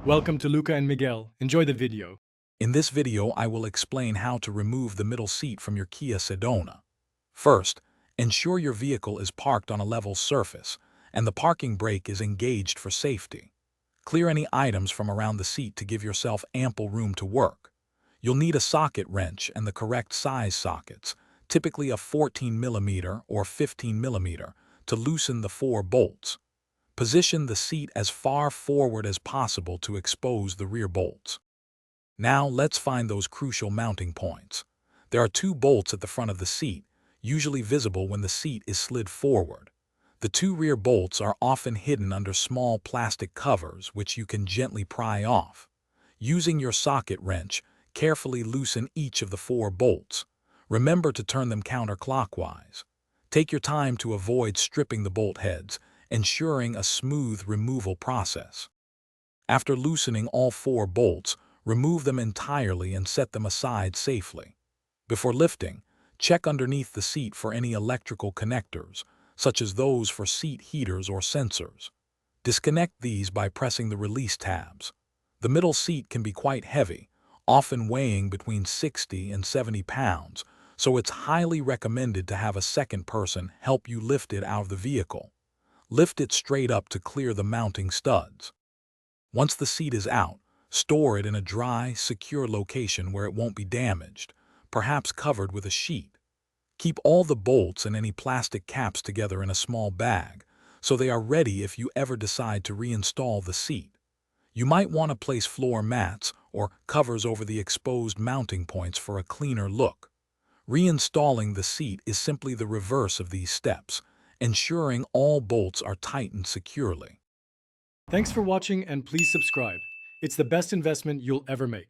Welcome to Luca and Miguel. Enjoy the video. In this video, I will explain how to remove the middle seat from your Kia Sedona. First, ensure your vehicle is parked on a level surface and the parking brake is engaged for safety. Clear any items from around the seat to give yourself ample room to work. You'll need a socket wrench and the correct size sockets, typically a 14mm or 15mm, to loosen the 4 bolts. Position the seat as far forward as possible to expose the rear bolts. Now let's find those crucial mounting points. There are 2 bolts at the front of the seat, usually visible when the seat is slid forward. The 2 rear bolts are often hidden under small plastic covers which you can gently pry off. Using your socket wrench, carefully loosen each of the 4 bolts. Remember to turn them counterclockwise. Take your time to avoid stripping the bolt heads, ensuring a smooth removal process. After loosening all 4 bolts, remove them entirely and set them aside safely. Before lifting, check underneath the seat for any electrical connectors, such as those for seat heaters or sensors. Disconnect these by pressing the release tabs. The middle seat can be quite heavy, often weighing between 60 and 70 pounds, so it's highly recommended to have a second person help you lift it out of the vehicle. Lift it straight up to clear the mounting studs. Once the seat is out, store it in a dry, secure location where it won't be damaged, perhaps covered with a sheet. Keep all the bolts and any plastic caps together in a small bag, so they are ready if you ever decide to reinstall the seat. You might want to place floor mats or covers over the exposed mounting points for a cleaner look. Reinstalling the seat is simply the reverse of these steps, ensuring all bolts are tightened securely. Thanks for watching and please subscribe. It's the best investment you'll ever make.